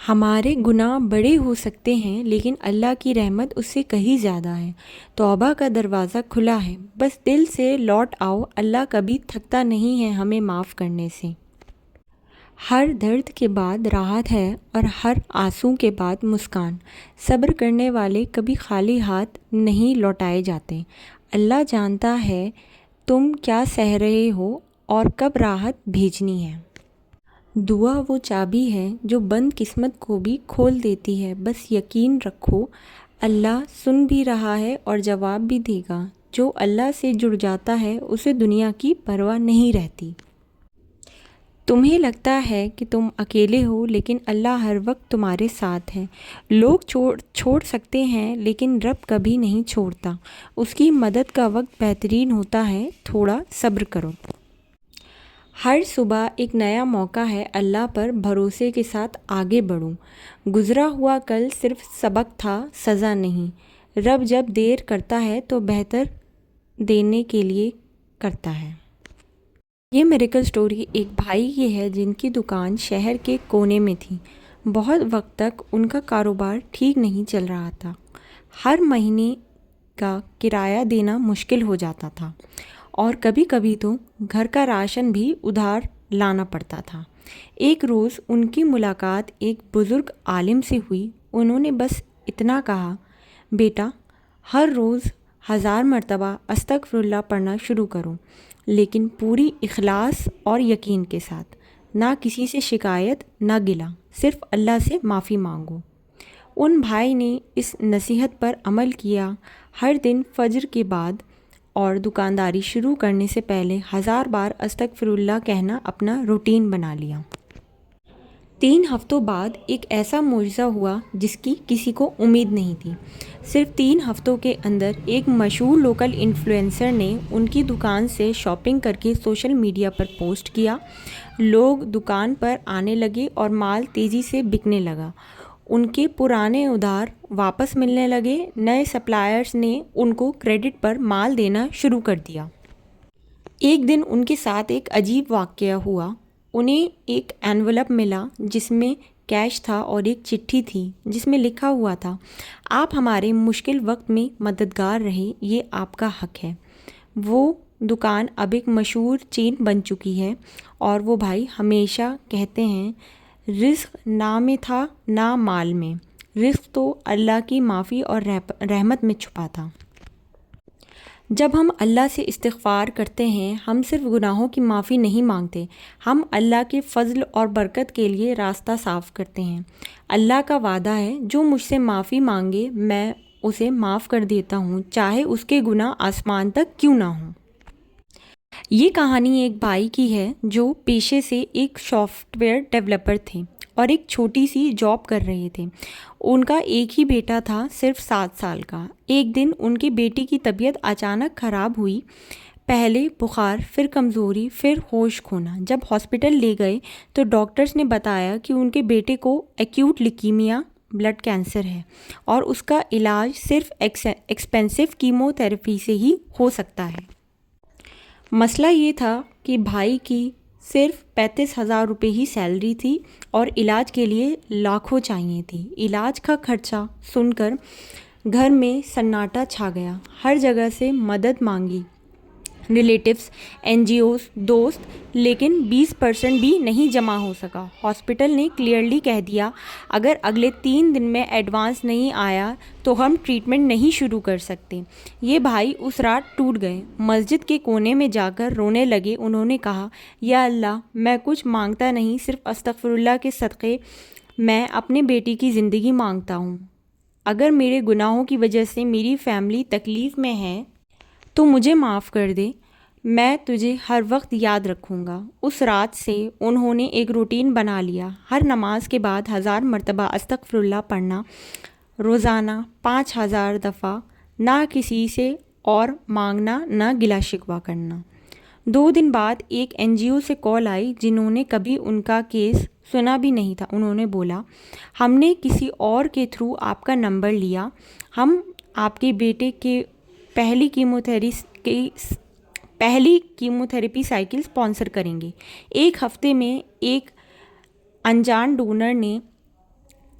ہمارے گناہ بڑے ہو سکتے ہیں لیکن اللہ کی رحمت اس سے کہیں زیادہ ہے۔ توبہ کا دروازہ کھلا ہے، بس دل سے لوٹ آؤ۔ اللہ کبھی تھکتا نہیں ہے ہمیں معاف کرنے سے۔ ہر درد کے بعد راحت ہے اور ہر آنسو کے بعد مسکان۔ صبر کرنے والے کبھی خالی ہاتھ نہیں لوٹائے جاتے۔ اللہ جانتا ہے تم کیا سہ رہے ہو اور کب راحت بھیجنی ہے۔ دعا وہ چابی ہے جو بند قسمت کو بھی کھول دیتی ہے۔ بس یقین رکھو اللہ سن بھی رہا ہے اور جواب بھی دے گا۔ جو اللہ سے جڑ جاتا ہے اسے دنیا کی پرواہ نہیں رہتی۔ تمہیں لگتا ہے کہ تم اکیلے ہو لیکن اللہ ہر وقت تمہارے ساتھ ہے۔ لوگ چھوڑ سکتے ہیں لیکن رب کبھی نہیں چھوڑتا۔ اس کی مدد کا وقت بہترین ہوتا ہے، تھوڑا صبر کرو۔ ہر صبح ایک نیا موقع ہے، اللہ پر بھروسے کے ساتھ آگے بڑھو۔ گزرا ہوا کل صرف سبق تھا، سزا نہیں۔ رب جب دیر کرتا ہے تو بہتر دینے کے لیے کرتا ہے۔ یہ میریکل سٹوری ایک بھائی کی ہے جن کی دکان شہر کے کونے میں تھی۔ بہت وقت تک ان کا کاروبار ٹھیک نہیں چل رہا تھا۔ ہر مہینے کا کرایہ دینا مشکل ہو جاتا تھا اور کبھی کبھی تو گھر کا راشن بھی ادھار لانا پڑتا تھا۔ ایک روز ان کی ملاقات ایک بزرگ عالم سے ہوئی۔ انہوں نے بس اتنا کہا، بیٹا ہر روز 1000 مرتبہ استغفر اللہ پڑھنا شروع کرو، لیکن پوری اخلاص اور یقین کے ساتھ۔ نہ کسی سے شکایت، نہ گلہ، صرف اللہ سے معافی مانگو۔ ان بھائی نے اس نصیحت پر عمل کیا۔ ہر دن فجر کے بعد اور دکانداری شروع کرنے سے پہلے 1000 بار استغفر اللہ کہنا اپنا روٹین بنا لیا۔ 3 ہفتوں بعد ایک ایسا معجزہ ہوا جس کی کسی کو امید نہیں تھی۔ صرف 3 ہفتوں کے اندر ایک مشہور لوکل انفلوئنسر نے ان کی دکان سے شاپنگ کر کے سوشل میڈیا پر پوسٹ کیا۔ لوگ دکان پر آنے لگے اور مال تیزی سے بکنے لگا۔ ان کے پرانے ادھار واپس ملنے لگے۔ نئے سپلائرز نے ان کو کریڈٹ پر مال دینا شروع کر دیا۔ ایک دن ان کے ساتھ ایک عجیب واقعہ ہوا۔ انہیں ایک اینولپ ملا جس میں کیش تھا اور ایک چٹھی تھی جس میں لکھا ہوا تھا، آپ ہمارے مشکل وقت میں مددگار رہے، یہ آپ کا حق ہے۔ وہ دکان اب ایک مشہور چین بن چکی ہے اور وہ بھائی ہمیشہ کہتے ہیں، رزق نہ میں تھا نہ مال میں، رزق تو اللہ کی معافی اور رحمت میں چھپا تھا۔ جب ہم اللہ سے استغفار کرتے ہیں، ہم صرف گناہوں کی معافی نہیں مانگتے، ہم اللہ کے فضل اور برکت کے لیے راستہ صاف کرتے ہیں۔ اللہ کا وعدہ ہے، جو مجھ سے معافی مانگے میں اسے معاف کر دیتا ہوں، چاہے اس کے گناہ آسمان تک کیوں نہ ہوں۔ یہ کہانی ایک بھائی کی ہے جو پیشے سے ایک سافٹ ویئر ڈیولپر تھے اور ایک چھوٹی سی جاب کر رہے تھے۔ ان کا ایک ہی بیٹا تھا، صرف 7 سال کا۔ ایک دن ان کی بیٹی کی طبیعت اچانک خراب ہوئی، پہلے بخار، پھر کمزوری، پھر ہوش کھونا۔ جب ہاسپٹل لے گئے تو ڈاکٹرز نے بتایا کہ ان کے بیٹے کو ایکیوٹ لیکیمیا، بلڈ کینسر ہے اور اس کا علاج صرف ایکسپینسو کیمو تھراپی سے ہی ہو سکتا ہے۔ مسئلہ یہ تھا کہ بھائی کی صرف 35,000 روپے ہی سیلری تھی اور علاج کے لیے لاکھوں چاہیے تھی۔ علاج کا خرچہ سن کر گھر میں سناٹا چھا گیا۔ ہر جگہ سے مدد مانگی، ریلیٹیوز، NGOs، دوست، لیکن 20% بھی نہیں جمع ہو سکا۔ ہاسپٹل نے کلیئرلی کہہ دیا، اگر اگلے 3 دن میں ایڈوانس نہیں آیا تو ہم ٹریٹمنٹ نہیں شروع کر سکتے۔ یہ بھائی اس رات ٹوٹ گئے، مسجد کے کونے میں جا کر رونے لگے۔ انہوں نے کہا، یا اللہ، میں کچھ مانگتا نہیں، صرف استغفر اللہ کے صدقے میں اپنے بیٹی کی زندگی مانگتا ہوں۔ اگر میرے گناہوں کی وجہ سے میری فیملی تکلیف میں ہے تو مجھے معاف کر دے، میں تجھے ہر وقت یاد رکھوں گا۔ اس رات سے انہوں نے ایک روٹین بنا لیا، ہر نماز کے بعد 1000 مرتبہ استغفر اللہ پڑھنا، روزانہ 5000 دفعہ، نہ کسی سے اور مانگنا، نہ گلہ شکوہ کرنا۔ 2 دن بعد ایک NGO سے کال آئی جنہوں نے کبھی ان کا کیس سنا بھی نہیں تھا۔ انہوں نے بولا، ہم نے کسی اور کے تھرو آپ کا نمبر لیا، ہم آپ کے بیٹے کے پہلی کیموتھراپی سائیکل اسپانسر کریں گے۔ 1 ہفتے میں ایک انجان ڈونر نے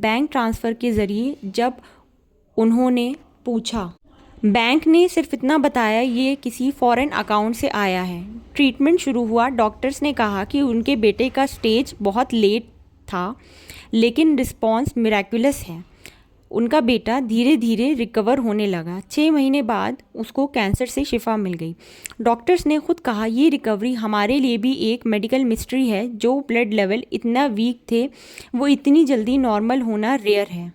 بینک ٹرانسفر کے ذریعے۔ جب انہوں نے پوچھا، بینک نے صرف اتنا بتایا یہ کسی فورن اکاؤنٹ سے آیا ہے۔ ٹریٹمنٹ شروع ہوا۔ ڈاکٹرز نے کہا کہ ان کے بیٹے کا سٹیج بہت لیٹ تھا لیکن رسپانس میریکولس ہے۔ ان کا بیٹا دھیرے دھیرے ریکور ہونے لگا۔ 6 مہینے بعد اس کو کینسر سے شفا مل گئی۔ ڈاکٹرز نے خود کہا یہ ریکوری ہمارے لیے بھی ایک میڈیکل مسٹری ہے۔ جو بلڈ لیول اتنا ویک تھے وہ اتنی جلدی نارمل ہونا ریئر ہے۔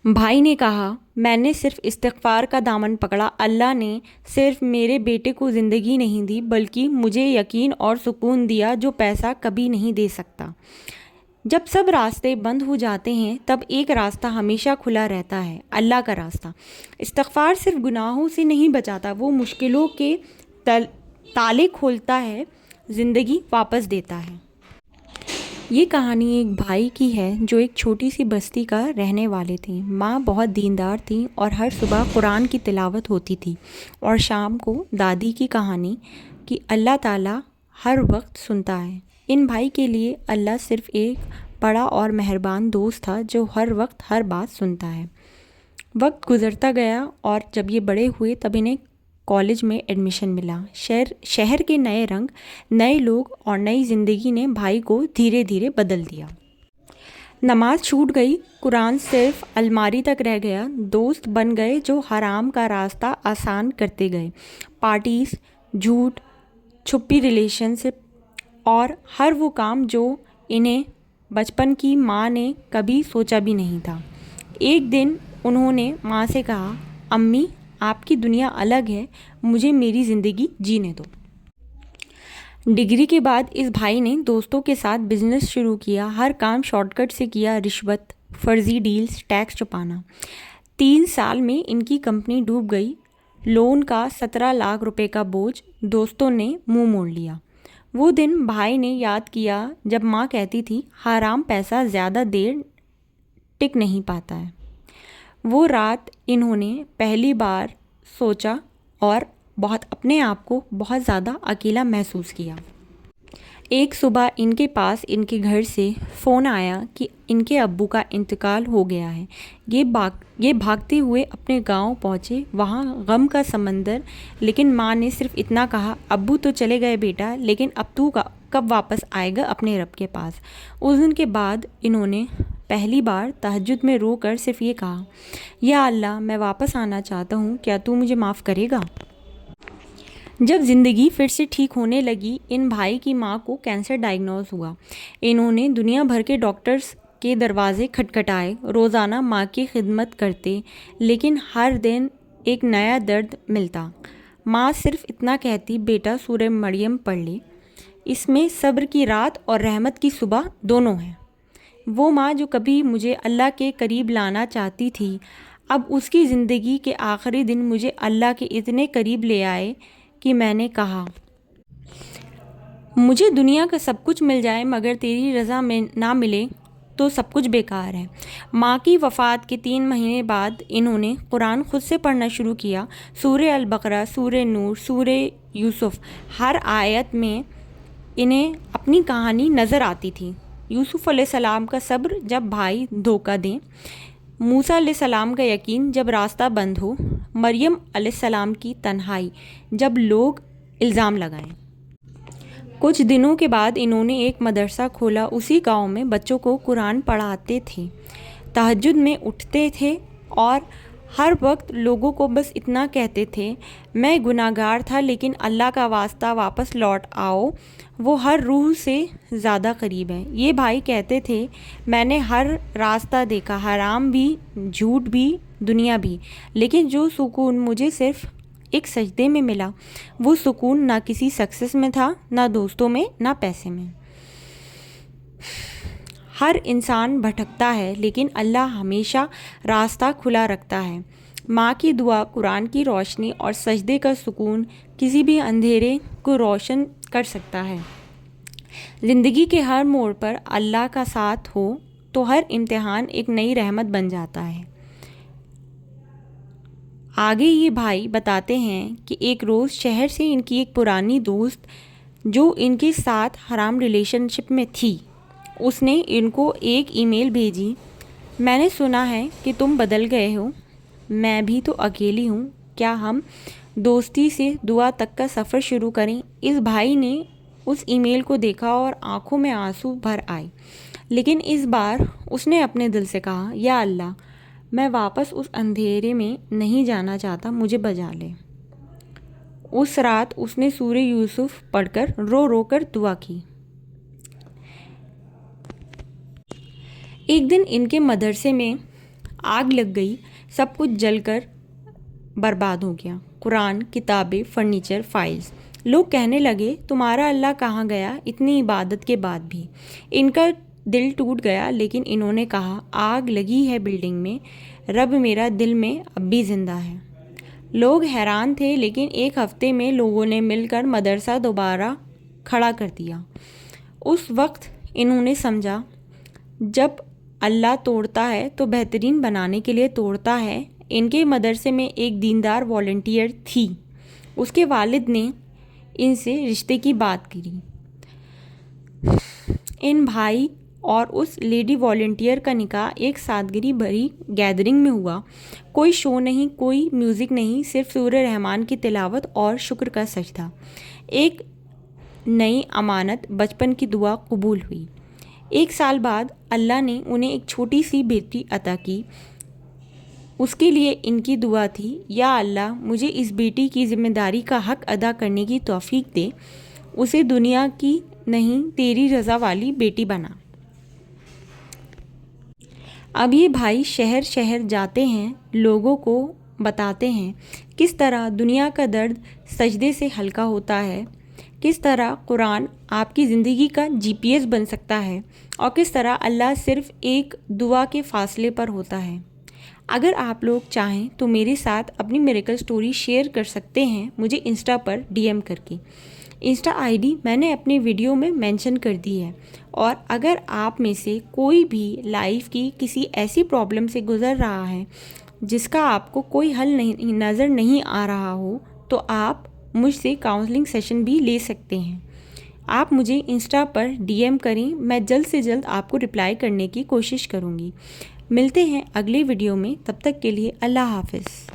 بھائی نے کہا، میں نے صرف استغفار کا دامن پکڑا۔ اللہ نے صرف میرے بیٹے کو زندگی نہیں دی بلکہ مجھے یقین اور سکون دیا جو پیسہ کبھی نہیں دے سکتا۔ جب سب راستے بند ہو جاتے ہیں تب ایک راستہ ہمیشہ کھلا رہتا ہے، اللہ کا راستہ۔ استغفار صرف گناہوں سے نہیں بچاتا، وہ مشکلوں کے تالے کھولتا ہے، زندگی واپس دیتا ہے۔ یہ کہانی ایک بھائی کی ہے جو ایک چھوٹی سی بستی کا رہنے والے تھے۔ ماں بہت دیندار تھی اور ہر صبح قرآن کی تلاوت ہوتی تھی اور شام کو دادی کی کہانی کہ اللہ تعالیٰ ہر وقت سنتا ہے۔ ان بھائی کے لیے اللہ صرف ایک بڑا اور مہربان دوست تھا جو ہر وقت ہر بات سنتا ہے۔ وقت گزرتا گیا اور جب یہ بڑے ہوئے تب انہیں کالج میں ایڈمیشن ملا۔ شہر کے نئے رنگ، نئے لوگ اور نئی زندگی نے بھائی کو دھیرے دھیرے بدل دیا۔ نماز چھوٹ گئی، قرآن صرف الماری تک رہ گیا، دوست بن گئے جو حرام کا راستہ آسان کرتے گئے۔ پارٹیز، جھوٹ، چھپی ریلیشن شپ اور ہر وہ کام جو انہیں بچپن کی ماں نے کبھی سوچا بھی نہیں تھا۔ ایک دن انہوں نے ماں سے کہا، امی آپ کی دنیا الگ ہے، مجھے میری زندگی جینے دو۔ ڈگری کے بعد اس بھائی نے دوستوں کے ساتھ بزنس شروع کیا، ہر کام شارٹ کٹ سے کیا، رشوت، فرضی ڈیلز، ٹیکس چھپانا۔ 3 سال میں ان کی کمپنی ڈوب گئی، لون کا 17 لاکھ روپے کا بوجھ، دوستوں نے منہ موڑ لیا۔ وہ دن بھائی نے یاد کیا جب ماں کہتی تھی حرام پیسہ زیادہ دیر ٹک نہیں پاتا ہے۔ وہ رات انہوں نے پہلی بار سوچا اور اپنے آپ کو بہت زیادہ اکیلا محسوس کیا۔ ایک صبح ان کے پاس ان کے گھر سے فون آیا کہ ان کے ابو کا انتقال ہو گیا ہے۔ یہ بھاگتے ہوئے اپنے گاؤں پہنچے، وہاں غم کا سمندر، لیکن ماں نے صرف اتنا کہا، ابو تو چلے گئے بیٹا، لیکن اب تو کب واپس آئے گا اپنے رب کے پاس۔ اس دن کے بعد انہوں نے پہلی بار تہجد میں رو کر صرف یہ کہا، یا اللہ میں واپس آنا چاہتا ہوں، کیا تو مجھے معاف کرے گا؟ جب زندگی پھر سے ٹھیک ہونے لگی، ان بھائی کی ماں کو کینسر ڈائگنوز ہوا۔ انہوں نے دنیا بھر کے ڈاکٹرز کے دروازے کھٹکھٹائے، روزانہ ماں کی خدمت کرتے، لیکن ہر دن ایک نیا درد ملتا۔ ماں صرف اتنا کہتی، بیٹا سورہ مریم پڑھ لے، اس میں صبر کی رات اور رحمت کی صبح دونوں ہیں۔ وہ ماں جو کبھی مجھے اللہ کے قریب لانا چاہتی تھی، اب اس کی زندگی کے آخری دن مجھے اللہ کے اتنے قریب لے آئے کہ میں نے کہا، مجھے دنیا کا سب کچھ مل جائے مگر تیری رضا میں نہ ملے تو سب کچھ بیکار ہے۔ ماں کی وفات کے 3 مہینے بعد انہوں نے قرآن خود سے پڑھنا شروع کیا، سورہ البقرہ، سورہ نور، سورہ یوسف۔ ہر آیت میں انہیں اپنی کہانی نظر آتی تھی۔ یوسف علیہ السلام کا صبر جب بھائی دھوکہ دیں، موسیٰ علیہ السلام کا یقین جب راستہ بند ہو، مریم علیہ السلام کی تنہائی جب لوگ الزام لگائیں۔ کچھ دنوں کے بعد انہوں نے ایک مدرسہ کھولا، اسی گاؤں میں بچوں کو قرآن پڑھاتے تھے، تہجد میں اٹھتے تھے اور ہر وقت لوگوں کو بس اتنا کہتے تھے، میں گناہگار تھا لیکن اللہ کا واسطہ واپس لوٹ آؤ، وہ ہر روح سے زیادہ قریب ہے۔ یہ بھائی کہتے تھے، میں نے ہر راستہ دیکھا، حرام بھی، جھوٹ بھی، دنیا بھی، لیکن جو سکون مجھے صرف ایک سجدے میں ملا، وہ سکون نہ کسی سکسیس میں تھا، نہ دوستوں میں، نہ پیسے میں۔ ہر انسان بھٹکتا ہے لیکن اللہ ہمیشہ راستہ کھلا رکھتا ہے۔ ماں کی دعا، قرآن کی روشنی اور سجدے کا سکون کسی بھی اندھیرے کو روشن کر سکتا ہے۔ زندگی کے ہر موڑ پر اللہ کا ساتھ ہو تو ہر امتحان ایک نئی رحمت بن جاتا ہے۔ آگے یہ بھائی بتاتے ہیں کہ ایک روز شہر سے ان کی ایک پرانی دوست جو ان کے ساتھ حرام ریلیشن شپ میں تھی، اس نے ان کو ایک ای میل بھیجی، میں نے سنا ہے کہ تم بدل گئے ہو، میں بھی تو اکیلی ہوں، کیا ہم دوستی سے دعا تک کا سفر شروع کریں؟ اس بھائی نے اس ای میل کو دیکھا اور آنکھوں میں آنسو بھر آئے، لیکن اس بار اس نے اپنے دل سے کہا، یا اللہ، میں واپس اس اندھیرے میں نہیں جانا چاہتا، مجھے بچا لے۔ اس رات اس نے سورہ یوسف پڑھ کر رو رو کر دعا کی۔ ایک دن ان کے مدرسے میں آگ لگ گئی، سب کچھ جل کر برباد ہو گیا، قرآن، کتابیں، فرنیچر، فائلز۔ لوگ کہنے لگے، تمہارا اللہ کہاں گیا اتنی عبادت کے بعد بھی؟ ان کا دل ٹوٹ گیا، لیکن انہوں نے کہا، آگ لگی ہے بلڈنگ میں، رب میرا دل میں اب بھی زندہ ہے۔ لوگ حیران تھے، لیکن ایک ہفتے میں لوگوں نے مل کر مدرسہ دوبارہ کھڑا کر دیا۔ اس وقت انہوں نے سمجھا، جب اللہ توڑتا ہے تو بہترین بنانے کے لیے توڑتا ہے۔ ان کے مدرسے میں ایک دیندار والنٹیئر تھی، اس کے والد نے ان سے رشتے کی بات کی۔ ان بھائی اور اس لیڈی والنٹیئر کا نکاح ایک سادگی بھری گیدرنگ میں ہوا۔ کوئی شو نہیں، کوئی میوزک نہیں، صرف سورہ رحمان کی تلاوت اور شکر کا سجدہ۔ ایک نئی امانت، بچپن کی دعا قبول ہوئی۔ 1 سال بعد اللہ نے انہیں ایک چھوٹی سی بیٹی عطا کی۔ اس کے لیے ان کی دعا تھی، یا اللہ، مجھے اس بیٹی کی ذمہ داری کا حق ادا کرنے کی توفیق دے، اسے دنیا کی نہیں تیری رضا والی بیٹی بنا۔ اب یہ بھائی شہر شہر جاتے ہیں، لوگوں کو بتاتے ہیں کس طرح دنیا کا درد سجدے سے ہلکا ہوتا ہے، کس طرح قرآن آپ کی زندگی کا GPS بن سکتا ہے، اور کس طرح اللہ صرف ایک دعا کے فاصلے پر ہوتا ہے۔ اگر آپ لوگ چاہیں تو میرے ساتھ اپنی میریکل سٹوری شیئر کر سکتے ہیں مجھے انسٹا پر DM کر کے۔ انسٹا ID میں نے اپنی ویڈیو میں مینشن کر دی ہے، اور اگر آپ میں سے کوئی بھی لائف کی کسی ایسی پرابلم سے گزر رہا ہے جس کا آپ کو کوئی حل نظر نہیں آ رہا ہو، تو آپ مجھ سے کاؤنسلنگ سیشن بھی لے سکتے ہیں۔ آپ مجھے انسٹا پر DM کریں، میں جلد سے جلد آپ کو رپلائی کرنے کی کوشش کروں گی۔ ملتے ہیں اگلی ویڈیو میں، تب تک کے لیے اللہ حافظ۔